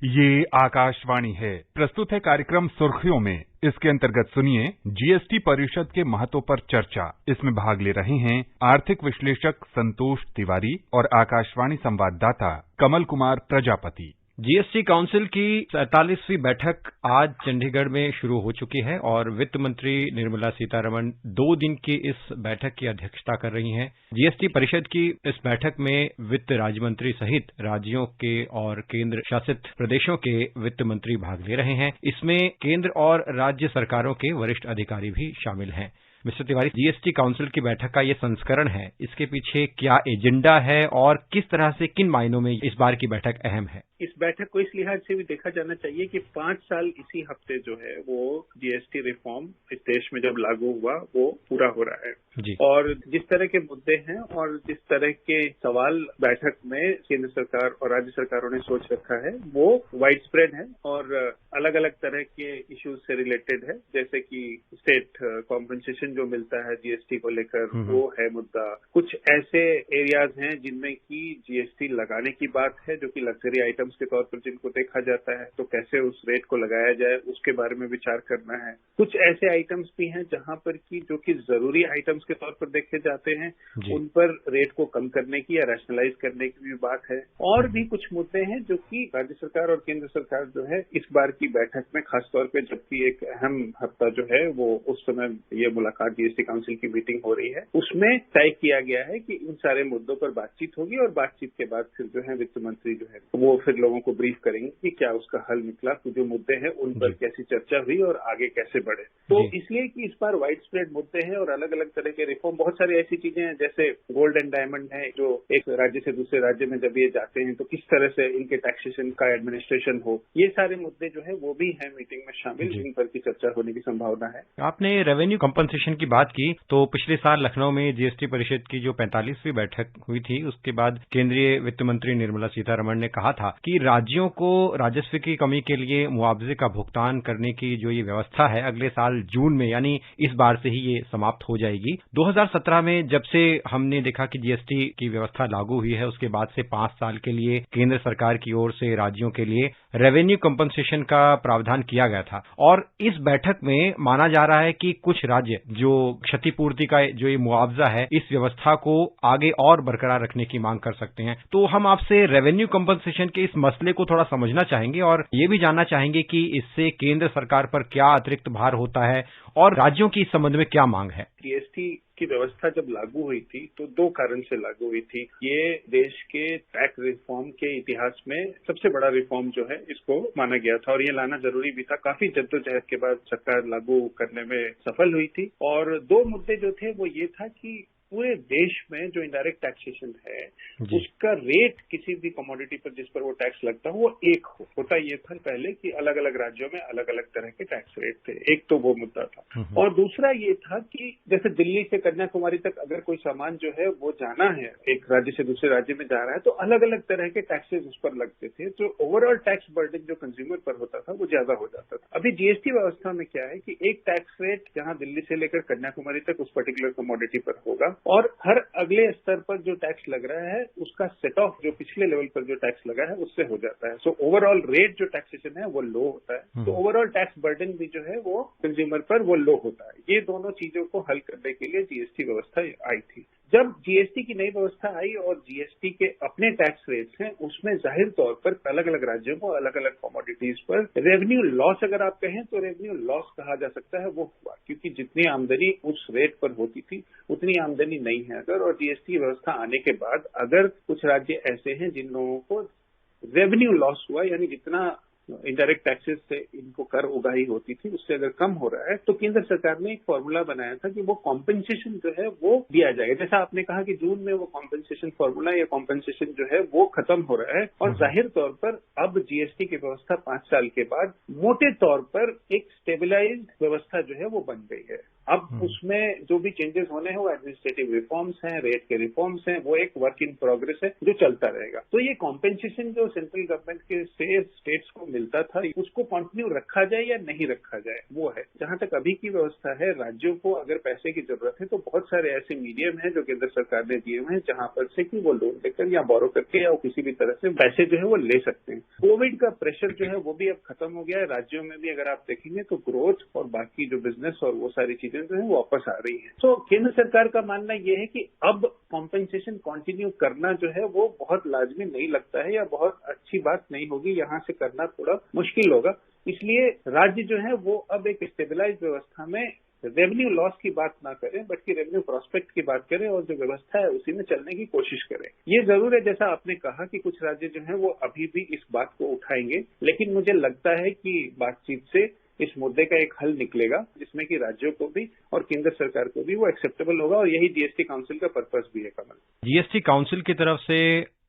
ये आकाशवाणी है। प्रस्तुत है कार्यक्रम सुर्खियों में। इसके अंतर्गत सुनिए जीएसटी परिषद के महत्व पर चर्चा। इसमें भाग ले रहे हैं आर्थिक विश्लेषक संतोष तिवारी और आकाशवाणी संवाददाता कमल कुमार प्रजापति। जीएसटी काउंसिल की 47वीं बैठक आज चंडीगढ़ में शुरू हो चुकी है और वित्त मंत्री निर्मला सीतारमण 2 दिन की इस बैठक की अध्यक्षता कर रही हैं। जीएसटी परिषद की इस बैठक में वित्त राज्य मंत्री सहित राज्यों के और केंद्र शासित प्रदेशों के वित्त मंत्री भाग ले रहे हैं। इसमें केंद्र और राज्य सरकारों के वरिष्ठ अधिकारी भी शामिल हैं। मिस्टर तिवारी, जीएसटी काउंसिल की बैठक का ये संस्करण है, इसके पीछे क्या एजेंडा है और किस तरह से किन मायनों में इस बार की बैठक अहम है? इस बैठक को इस लिहाज से भी देखा जाना चाहिए कि 5 साल इसी हफ्ते जो है वो जीएसटी रिफॉर्म इस देश में जब लागू हुआ वो पूरा हो रहा है जी। और जिस तरह के मुद्दे हैं और जिस तरह के सवाल बैठक में केंद्र सरकार और राज्य सरकारों ने सोच रखा है वो वाइड स्प्रेड है और अलग अलग तरह के इश्यूज से रिलेटेड है, जैसे कि स्टेट कॉम्पनसेशन जो मिलता है जीएसटी को लेकर वो है मुद्दा। कुछ ऐसे एरियाज हैं जिनमें की जीएसटी लगाने की बात है जो कि लग्जरी आइटम्स के तौर पर जिनको देखा जाता है, तो कैसे उस रेट को लगाया जाए उसके बारे में विचार करना है। कुछ ऐसे आइटम्स भी हैं जहां पर की जो कि जरूरी आइटम्स के तौर पर देखे जाते हैं, उन पर रेट को कम करने की या रैशनलाइज करने की भी बात है। और भी कुछ मुद्दे हैं जो कि राज्य सरकार और केंद्र सरकार जो है इस बार की बैठक में खासतौर पर, जबकि एक अहम हफ्ता जो है वो उस समय ये मुलाकात जीएसटी काउंसिल की मीटिंग हो रही है, उसमें तय किया गया है कि इन सारे मुद्दों पर बातचीत होगी और बातचीत के बाद फिर जो है वित्त मंत्री जो है वो फिर लोगों को ब्रीफ करेंगे कि क्या उसका हल निकला, तो जो मुद्दे हैं उन पर कैसी चर्चा हुई और आगे कैसे बढ़े। तो इसलिए कि इस बार वाइड स्प्रेड मुद्दे हैं और अलग अलग तरह के रिफॉर्म, बहुत सारी ऐसी चीजें हैं जैसे गोल्ड एंड डायमंड है जो एक राज्य से दूसरे राज्य में जब ये जाते हैं तो किस तरह से इनके टैक्सेशन का एडमिनिस्ट्रेशन हो, ये सारे मुद्दे जो है वो भी है मीटिंग में शामिल, इन पर की चर्चा होने की संभावना है। आपने रेवेन्यू कंपनसेशन की बात की, तो पिछले साल लखनऊ में जीएसटी परिषद की जो 45वीं बैठक हुई थी उसके बाद केंद्रीय वित्त मंत्री निर्मला सीतारमण ने कहा था कि राज्यों को राजस्व की कमी के लिए मुआवजे का भुगतान करने की जो ये व्यवस्था है अगले साल जून में, यानी इस बार से ही ये समाप्त हो जाएगी। 2017 में जब से हमने देखा कि जीएसटी की व्यवस्था लागू हुई है उसके बाद से 5 साल के लिए केंद्र सरकार की ओर से राज्यों के लिए रेवेन्यू कंपनसेशन का प्रावधान किया गया था और इस बैठक में माना जा रहा है कि कुछ राज्य जो क्षतिपूर्ति का जो ये मुआवजा है इस व्यवस्था को आगे और बरकरार रखने की मांग कर सकते हैं। तो हम आपसे रेवेन्यू कंपनसेशन के इस मसले को थोड़ा समझना चाहेंगे और ये भी जानना चाहेंगे कि इससे केंद्र सरकार पर क्या अतिरिक्त भार होता है और राज्यों की इस संबंध में क्या मांग है। जीएसटी की व्यवस्था जब लागू हुई थी तो 2 कारण से लागू हुई थी। ये देश के टैक्स रिफॉर्म के इतिहास में सबसे बड़ा रिफॉर्म जो है इसको माना गया था और ये लाना जरूरी भी था। काफी जद्दोजहद के बाद सरकार लागू करने में सफल हुई थी और 2 मुद्दे जो थे वो ये था कि पूरे देश में जो इनडायरेक्ट टैक्सेशन है उसका रेट किसी भी कमोडिटी पर जिस पर वो टैक्स लगता हो वो एक हो। होता ये था पहले कि अलग अलग राज्यों में अलग अलग तरह के टैक्स रेट थे, एक तो वो मुद्दा था। और दूसरा ये था कि जैसे दिल्ली से कन्याकुमारी तक अगर कोई सामान जो है वो जाना है एक राज्य से दूसरे राज्य में जा रहा है तो अलग अलग तरह के टैक्सेस उस पर लगते थे, तो ओवरऑल टैक्स बर्डन जो कंज्यूमर पर होता था वो ज्यादा हो जाता था। अभी जीएसटी व्यवस्था में क्या है कि एक टैक्स रेट जहां दिल्ली से लेकर कन्याकुमारी तक उस पर्टिकुलर कमोडिटी पर होगा और हर अगले स्तर पर जो टैक्स लग रहा है उसका सेट ऑफ जो पिछले लेवल पर जो टैक्स लगा है उससे हो जाता है। सो ओवरऑल रेट जो टैक्सेशन है वो लो होता है, तो ओवरऑल टैक्स बर्डन भी जो है वो कंज्यूमर पर वो लो होता है। ये दोनों चीजों को हल करने के लिए जीएसटी व्यवस्था आई थी। जब जीएसटी की नई व्यवस्था आई और जीएसटी के अपने टैक्स रेट्स हैं उसमें जाहिर तौर पर अलग अलग राज्यों को अलग अलग कमोडिटीज पर रेवेन्यू लॉस, अगर आप कहें तो रेवेन्यू लॉस कहा जा सकता है, वो हुआ क्योंकि जितनी आमदनी उस रेट पर होती थी उतनी आमदनी नहीं है अगर। और जीएसटी व्यवस्था आने के बाद अगर कुछ राज्य ऐसे हैं जिन लोगों को रेवेन्यू लॉस हुआ, यानी जितना इनडायरेक्ट टैक्सेस से इनको कर उगाही होती थी उससे अगर कम हो रहा है तो केंद्र सरकार ने एक फॉर्मूला बनाया था कि वो कॉम्पेंसेशन जो है वो दिया जाएगा। जैसा आपने कहा कि जून में वो कॉम्पेंसेशन फॉर्मूला या कॉम्पेंसेशन जो है वो खत्म हो रहा है और जाहिर तौर पर अब जीएसटी की व्यवस्था 5 साल के बाद मोटे तौर पर एक स्टेबलाइज्ड व्यवस्था जो है वो बन गई है। अब उसमें जो भी चेंजेस होने हैं वो एडमिनिस्ट्रेटिव रिफॉर्म्स हैं, रेट के रिफॉर्म्स हैं, वो एक वर्क इन प्रोग्रेस है जो चलता रहेगा। तो ये कॉम्पेंसेशन जो सेंट्रल गवर्नमेंट के से स्टेट्स को मिलता था उसको कंटिन्यू रखा जाए या नहीं रखा जाए, वो है। जहां तक अभी की व्यवस्था है, राज्यों को अगर पैसे की जरूरत है तो बहुत सारे ऐसे मीडियम हैं जो केंद्र सरकार ने दिए हुए हैं जहां पर से कि वो लोन लेकर या बोरो करके या किसी भी तरह से पैसे जो है वो ले सकते हैं। कोविड का प्रेशर जो है वो भी अब खत्म हो गया है। राज्यों में भी अगर आप देखेंगे तो ग्रोथ और बाकी जो बिजनेस और वो सारी चीजें जो है वो वापस आ रही है। तो केंद्र सरकार का मानना ये है कि अब कॉम्पेंसेशन कंटिन्यू करना जो है वो बहुत लाजमी नहीं लगता है या बहुत अच्छी बात नहीं होगी, यहाँ से करना थोड़ा मुश्किल होगा। इसलिए राज्य जो है वो अब एक स्टेबलाइज व्यवस्था में रेवेन्यू लॉस की बात ना करें बल्कि रेवेन्यू प्रोस्पेक्ट की बात करें और जो व्यवस्था है उसी में चलने की कोशिश करें। ये जरूर है, जैसा आपने कहा कि कुछ राज्य जो है वो अभी भी इस बात को उठाएंगे, लेकिन मुझे लगता है कि बातचीत से इस मुद्दे का एक हल निकलेगा जिसमें कि राज्यों को भी और केंद्र सरकार को भी वो एक्सेप्टेबल होगा और यही जीएसटी काउंसिल का पर्पस भी है। कमल, जीएसटी काउंसिल की तरफ से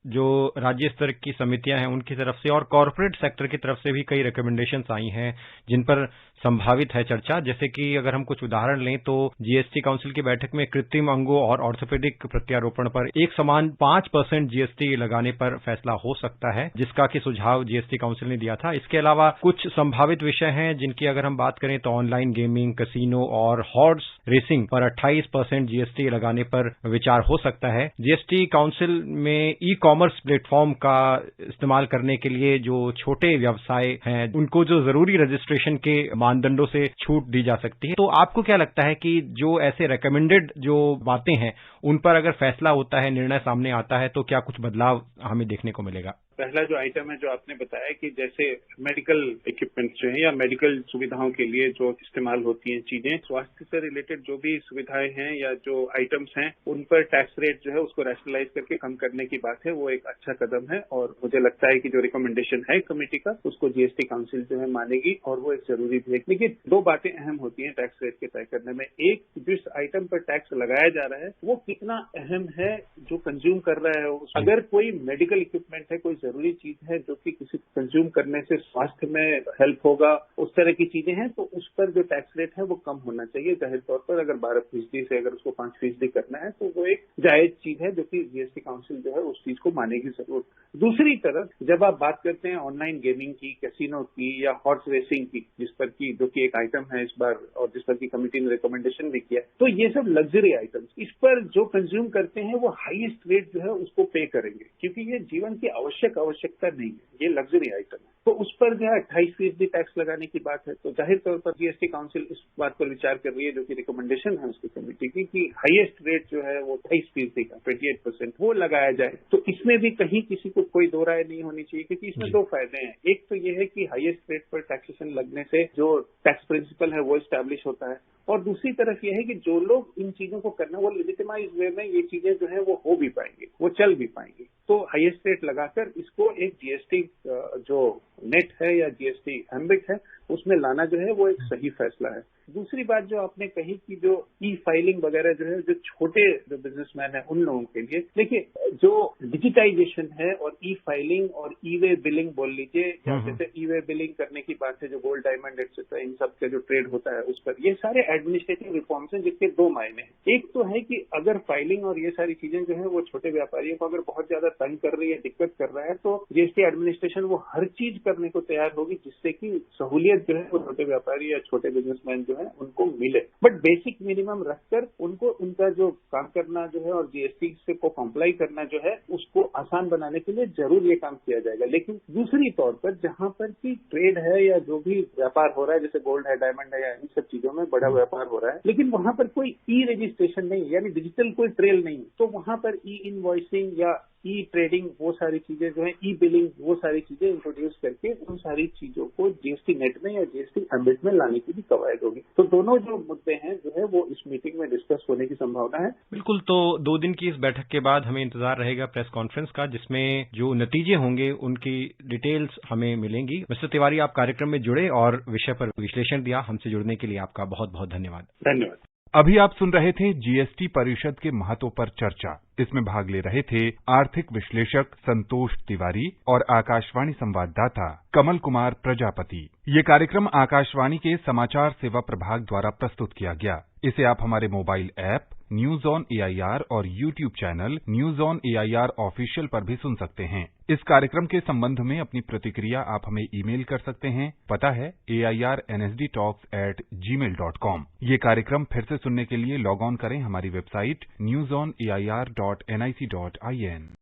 जो राज्य स्तर की समितियां हैं उनकी तरफ से और कॉर्पोरेट सेक्टर की तरफ से भी कई रिकमेंडेशंस आई हैं जिन पर संभावित है चर्चा। जैसे कि अगर हम कुछ उदाहरण लें तो जीएसटी काउंसिल की बैठक में कृत्रिम अंगों और ऑर्थोपेडिक प्रत्यारोपण पर एक समान 5% जीएसटी लगाने पर फैसला हो सकता है, जिसका कि सुझाव जीएसटी काउंसिल ने दिया था। इसके अलावा कुछ संभावित विषय हैं जिनकी अगर हम बात करें तो ऑनलाइन गेमिंग, कैसीनो और हॉर्स रेसिंग पर 28% जीएसटी लगाने पर विचार हो सकता है। जीएसटी काउंसिल में ई कॉमर्स प्लेटफॉर्म का इस्तेमाल करने के लिए जो छोटे व्यवसाय हैं उनको जो जरूरी रजिस्ट्रेशन के मानदंडों से छूट दी जा सकती है। तो आपको क्या लगता है कि जो ऐसे रेकमेंडेड जो बातें हैं उन पर अगर फैसला होता है, निर्णय सामने आता है तो क्या कुछ बदलाव हमें देखने को मिलेगा? पहला जो आइटम है जो आपने बताया कि जैसे मेडिकल इक्विपमेंट जो है या मेडिकल सुविधाओं के लिए जो इस्तेमाल होती हैं चीजें, स्वास्थ्य से रिलेटेड जो भी सुविधाएं हैं या जो आइटम्स हैं उन पर टैक्स रेट जो है उसको रैशनलाइज करके कम करने की बात है, वो एक अच्छा कदम है और मुझे लगता है कि जो रिकमेंडेशन है कमेटी का उसको जीएसटी काउंसिल जो है मानेगी और वो एक जरूरी भी है। लेकिन दो बातें अहम होती हैं टैक्स रेट के तय करने में। एक, जिस आइटम पर टैक्स लगाया जा रहा है वो कितना अहम है जो कंज्यूम कर रहा है। अगर कोई मेडिकल इक्विपमेंट है, कोई जरूरी चीज है जो कि किसी कंज्यूम करने से स्वास्थ्य में हेल्प होगा, उस तरह की चीजें हैं तो उस पर जो टैक्स रेट है वो कम होना चाहिए। जाहिर तौर पर अगर 12% से अगर उसको 5% करना है तो वो एक जायज चीज है जो कि जीएसटी काउंसिल जो है उस चीज को मानेगी जरूर। दूसरी तरफ जब आप बात करते हैं ऑनलाइन गेमिंग की, कैसीनो की या हॉर्स रेसिंग की, जिस पर की जो कि एक आइटम है इस बार और जिस पर की कमेटी ने रिकमेंडेशन भी किया, तो ये सब लग्जरी आइटम्स, इस पर जो कंज्यूम करते हैं वो हाईएस्ट रेट जो है उसको पे करेंगे क्योंकि ये जीवन की आवश्यकता नहीं है, ये लग्जरी आइटम है। तो उस पर जो है 28% टैक्स लगाने की बात है। तो जाहिर तौर पर जीएसटी काउंसिल इस बात पर विचार कर रही है जो कि रिकमेंडेशन है उसकी कमेटी की कि हाईएस्ट रेट जो है वो 28% का 28% वो लगाया जाए। तो इसमें भी कहीं किसी को कोई दो राय नहीं होनी चाहिए क्योंकि इसमें दो फायदे हैं। एक तो ये है कि हाईएस्ट रेट पर टैक्सेशन लगने से जो टैक्स प्रिंसिपल है वो एस्टैब्लिश होता है और दूसरी तरफ ये है कि जो लोग इन चीजों को करना वो लेजिटिमाइज वे में ये चीजें जो है वो हो भी पाएंगे, वो चल भी पाएंगी। तो हाईएस्ट रेट लगाकर इसको एक जीएसटी जो नेट है या जीएसटी एम्बिट है उसमें लाना जो है वो एक सही फैसला है। दूसरी बात जो आपने कही कि जो ई फाइलिंग वगैरह जो है जो छोटे जो बिजनेसमैन है उन लोगों के लिए, देखिए जो डिजिटाइजेशन है और ई फाइलिंग और ई वे बिलिंग बोल लीजिए या जैसे ई वे बिलिंग करने की बात है जो गोल्ड डायमंड एक्सेट्रा इन सब का जो ट्रेड होता है उस पर, ये सारे एडमिनिस्ट्रेटिव रिफॉर्म्स हैं जिसके दो मायने हैं। एक तो है कि अगर फाइलिंग और ये सारी चीजें जो है वो छोटे व्यापारियों को अगर बहुत ज्यादा तंग कर रही है, दिक्कत कर रहा है, तो जीएसटी एडमिनिस्ट्रेशन वो हर चीज करने को तैयार होगी जिससे कि सहूलियत जो है वो छोटे व्यापारी या छोटे बिजनेसमैन जो है उनको मिले। बट बेसिक मिनिमम रखकर उनको उनका जो काम करना जो है और जीएसटी से को कॉम्प्लाई करना जो है उसको आसान बनाने के लिए जरूर ये काम किया जाएगा। लेकिन दूसरी तौर पर जहां पर की ट्रेड है या जो भी व्यापार हो रहा है, जैसे गोल्ड है, डायमंड है या इन सब चीजों में बड़ा व्यापार हो रहा है, लेकिन वहां पर कोई ई रजिस्ट्रेशन नहीं यानी डिजिटल कोई ट्रेल नहीं, तो वहां पर ई इनवॉइसिंग या ई ट्रेडिंग वो सारी चीजें जो है, ई बिलिंग वो सारी चीजें इंट्रोड्यूस करके उन सारी चीजों को जीएसटी नेट में या जीएसटी एम्बिट में लाने की भी कवायद होगी। तो दोनों जो मुद्दे हैं जो है वो इस मीटिंग में डिस्कस होने की संभावना है। बिल्कुल। तो 2 दिन की इस बैठक के बाद हमें इंतजार रहेगा प्रेस कॉन्फ्रेंस का जिसमें जो नतीजे होंगे उनकी डिटेल्स हमें मिलेंगी। मिस्टर तिवारी, आप कार्यक्रम में जुड़े और विषय पर विश्लेषण दिया। हमसे जुड़ने के लिए आपका बहुत बहुत धन्यवाद। धन्यवाद। अभी आप सुन रहे थे जीएसटी परिषद के महत्व पर चर्चा। इसमें भाग ले रहे थे आर्थिक विश्लेषक संतोष तिवारी और आकाशवाणी संवाददाता कमल कुमार प्रजापति। ये कार्यक्रम आकाशवाणी के समाचार सेवा प्रभाग द्वारा प्रस्तुत किया गया। इसे आप हमारे mobile app news on AIR और YouTube channel news on AIR official पर भी सुन सकते हैं। इस कार्यक्रम के संबंध में अपनी प्रतिक्रिया आप हमें ईमेल कर सकते हैं। पता है airnsdtalks@gmail.com। ये कार्यक्रम फिर से सुनने के लिए लॉग ऑन करें हमारी वेबसाइट newsonair.nic.in।